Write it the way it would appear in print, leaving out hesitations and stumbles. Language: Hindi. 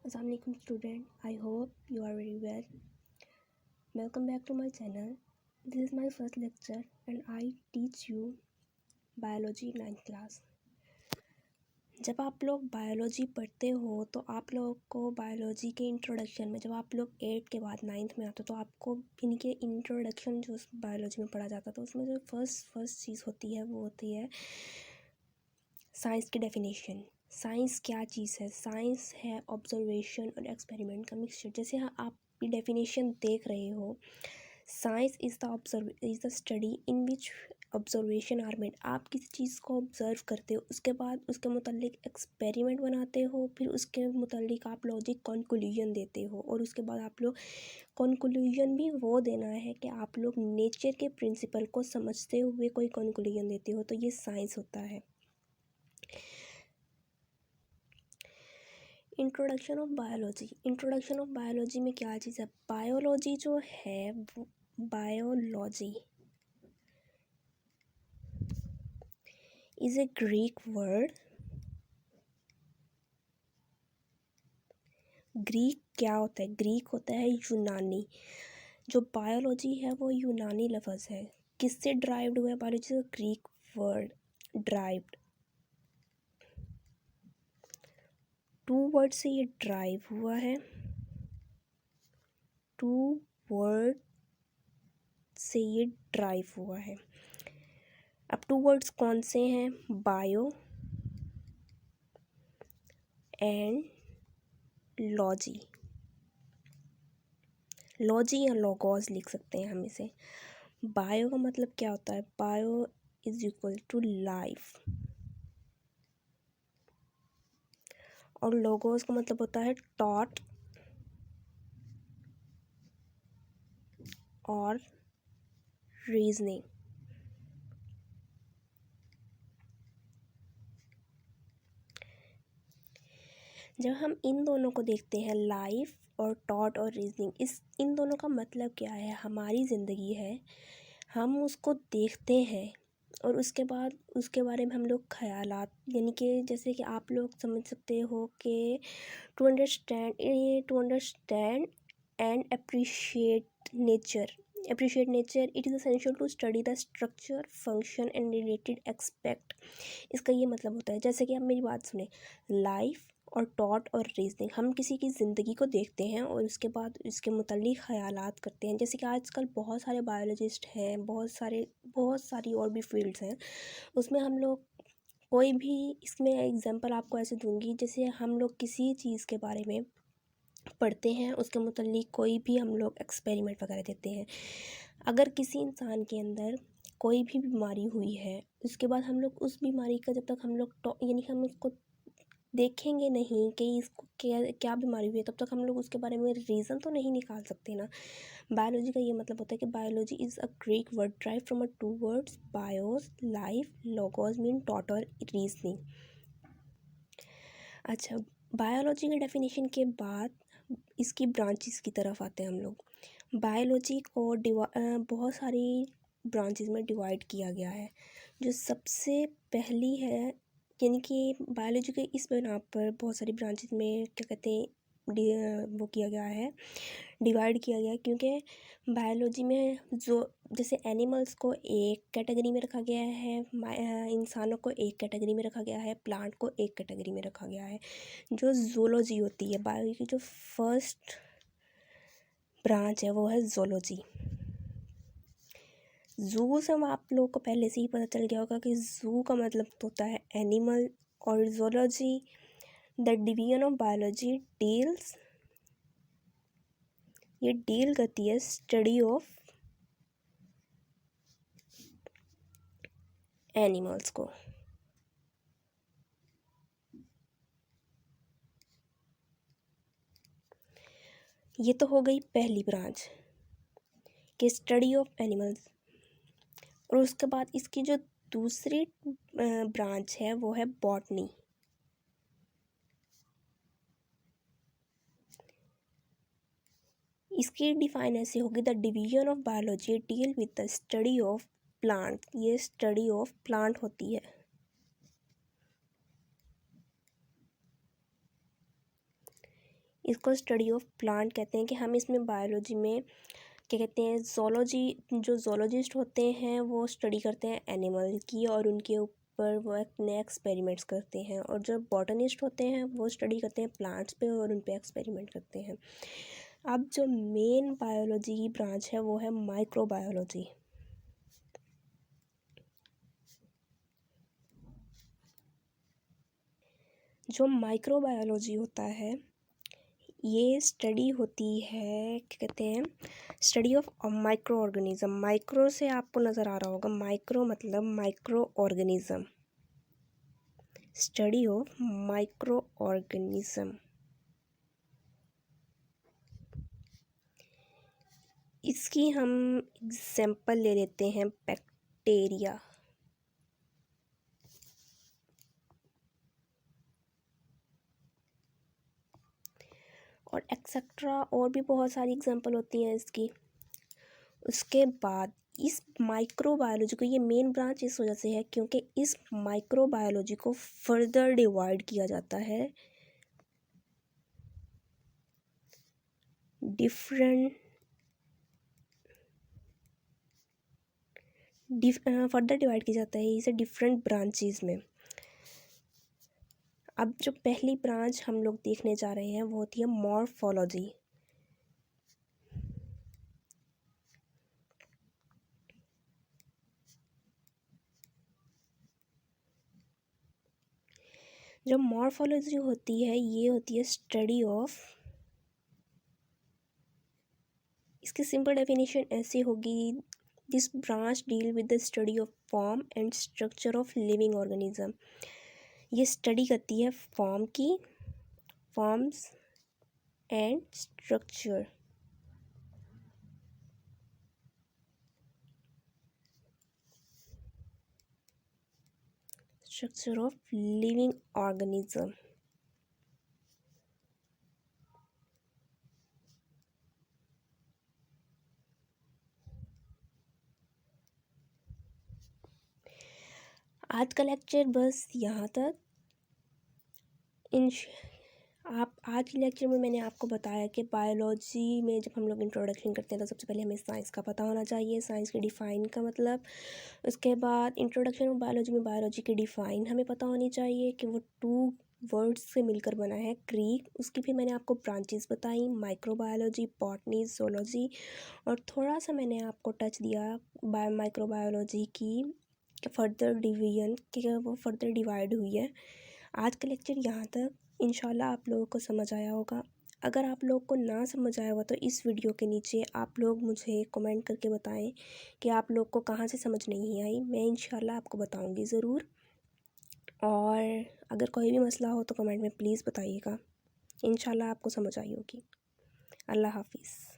Assalamualaikum student, I hope you are very well. Welcome back to my channel. This is my first lecture and I teach you biology 9th class. जब आप लोग बायोलॉजी पढ़ते हो तो आप लोगों को बायोलॉजी के इंट्रोडक्शन में, जब आप लोग 8 के बाद 9th में आते हो तो आपको इनके इंट्रोडक्शन जो बायोलॉजी में पढ़ा जाता था उसमें जो फर्स्ट चीज़ होती है वो होती है साइंस की डेफिनेशन। साइंस क्या चीज़ है? साइंस है ऑब्जर्वेशन और एक्सपेरिमेंट का मिक्सचर। जैसे आप डेफिनेशन देख रहे हो, science is the study in which observation are made. आप किसी चीज़ को ऑब्ज़र्व करते हो, उसके बाद उसके मुतालिक एक्सपेरिमेंट बनाते हो, फिर उसके मुतालिक आप लॉजिक कंक्लूजन देते हो, और उसके बाद आप लोग कंक्लूजन भी वो देना है कि आप लोग नेचर के प्रिंसिपल को समझते हुए कोई कंक्लूजन देते हो। तो ये साइंस होता है। Introduction of biology. Introduction of biology में क्या चीज़ है? बायोलॉजी जो है वो biology is a Greek word. Greek क्या होता है? ग्रीक होता है यूनानी। जो बायोलॉजी है वो यूनानी लफ्ज़ है। किससे ड्राइव्ड हुआ है? बायोलॉजी का Greek word derived, two word से ये ड्राइव हुआ है। टू वर्ड से ये ड्राइव हुआ है। अब टू वर्ड्स कौन से हैं? Bio and logy. लॉजी या लॉगॉज लिख सकते हैं हम इसे। बायो का मतलब क्या होता है? Bio is equal to life, और लॉगॉज का मतलब होता है टॉट और रीजनिंग। जब हम इन दोनों को देखते हैं, लाइफ और टॉट और रीजनिंग, इन दोनों का मतलब क्या है? हमारी ज़िंदगी है, हम उसको देखते हैं और उसके बाद उसके बारे में हम लोग ख्यालात, यानी कि जैसे कि आप लोग समझ सकते हो कि to understand and appreciate nature. It is essential to study the structure, function and related expect. इसका ये मतलब होता है, जैसे कि आप मेरी बात सुने, लाइफ और टॉट और रीजनिंग, हम किसी की ज़िंदगी को देखते हैं और उसके बाद इसके मुतालिक ख़यालात करते हैं। जैसे कि आजकल बहुत सारे बायोलॉजिस्ट हैं, बहुत सारी और भी फील्ड्स हैं, उसमें हम लोग कोई भी, इसमें एग्जांपल आपको ऐसे दूंगी, जैसे हम लोग किसी चीज़ के बारे में पढ़ते हैं, उसके मुतालिक कोई भी हम लोग एक्सपेरिमेंट वगैरह देते हैं। अगर किसी इंसान के अंदर कोई भी बीमारी हुई है, उसके बाद हम लोग उस बीमारी का, जब तक हम लोग यानी हम उसको देखेंगे नहीं कि इसको क्या क्या बीमारी हुई है, तब तक हम लोग उसके बारे में रीज़न तो नहीं निकाल सकते ना। बायोलॉजी का ये मतलब होता है कि biology is a Greek word drive from a two words, bios life, logos mean thought और रीजनिंग। अच्छा, बायोलॉजी के डेफिनेशन के बाद इसकी ब्रांचेस की तरफ आते हैं हम लोग। बायोलॉजी को बहुत सारी ब्रांचेस में डिवाइड किया गया है। जो सबसे पहली है, यानी कि बायोलॉजी के इस बिना पर बहुत सारी ब्रांचेस में क्या कहते हैं, वो किया गया है, डिवाइड किया गया है, क्योंकि बायोलॉजी में जो, जैसे एनिमल्स को एक कैटेगरी में रखा गया है, इंसानों को एक कैटेगरी में रखा गया है, प्लांट को एक कैटेगरी में रखा गया है। जो जूलॉजी होती है बायोलॉजी की, जो फर्स्ट ब्रांच है वो है जूलॉजी। जू से हम आप लोगों को पहले से ही पता चल गया होगा कि जू का मतलब होता है एनिमल, और zoology the division of biology deals, ये डील करती है स्टडी ऑफ एनिमल्स को। ये तो हो गई पहली ब्रांच कि स्टडी ऑफ एनिमल्स, और उसके बाद इसकी जो दूसरी ब्रांच है वो है बॉटनी। इसकी डिफाइन ऐसी होगी, the division of biology deal with the study of plant, ये स्टडी ऑफ प्लांट होती है। इसको स्टडी ऑफ प्लांट कहते हैं कि हम इसमें बायोलॉजी में क्या कहते हैं, जो जोलॉजिस्ट होते हैं वो स्टडी करते हैं एनिमल की और उनके ऊपर वो नए एक्सपेरिमेंट्स करते हैं, और जो बॉटनिस्ट होते हैं वो स्टडी करते हैं प्लांट्स पे और उन पे एक्सपेरिमेंट करते हैं। अब जो मेन बायोलॉजी की ब्रांच है वो है माइक्रोबायोलॉजी। जो माइक्रोबायोलॉजी होता है ये स्टडी होती है, क्या कहते हैं, study of micro organism. Micro से आपको नज़र आ रहा होगा, माइक्रो मतलब micro organism, study of micro organism. इसकी हम एग्जाम्पल ले लेते हैं बैक्टीरिया। और एक्सेट्रा और भी बहुत सारी एग्जांपल होती हैं इसकी। उसके बाद इस माइक्रोबायोलॉजी को, ये मेन ब्रांच इस वजह से है क्योंकि इस माइक्रोबायोलॉजी को फर्दर डिवाइड किया जाता है फर्दर डिवाइड किया जाता है इसे डिफरेंट ब्रांचेस में। अब जो पहली ब्रांच हम लोग देखने जा रहे हैं वो होती है मॉर्फोलॉजी। जो मॉर्फोलॉजी होती है ये होती है स्टडी ऑफ, इसकी सिंपल डेफिनेशन ऐसी होगी, this branch deal with the study of form and structure of living organism. ये स्टडी करती है forms and structure of living organism. आज का लेक्चर बस यहाँ तक। आज के लेक्चर में मैंने आपको बताया कि बायोलॉजी में जब हम लोग इंट्रोडक्शन करते हैं तो सबसे पहले हमें साइंस का पता होना चाहिए, साइंस के डिफ़ाइन का मतलब। उसके बाद इंट्रोडक्शन ऑफ बायोलॉजी में बायोलॉजी की डिफ़ाइन हमें पता होनी चाहिए कि वो 2 वर्ड्स से मिलकर बना है, ग्रीक। उसकी फिर मैंने आपको ब्रांचेस बताई, माइक्रोबायोलॉजी, बॉटनी, जोलॉजी, और थोड़ा सा मैंने आपको टच दिया माइक्रोबायोलॉजी की फर्दर डिवीजन कि वो फर्दर डिवाइड हुई है। आज का लेक्चर यहाँ तक। इंशाल्लाह आप लोगों को समझ आया होगा। अगर आप लोग को ना समझ आया होगा तो इस वीडियो के नीचे आप लोग मुझे कमेंट करके बताएं कि आप लोग को कहाँ से समझ नहीं आई। मैं इंशाल्लाह आपको बताऊंगी ज़रूर। और अगर कोई भी मसला हो तो कमेंट में प्लीज़ बताइएगा। इंशाल्लाह आपको समझ आई होगी। अल्लाह हाफिज़।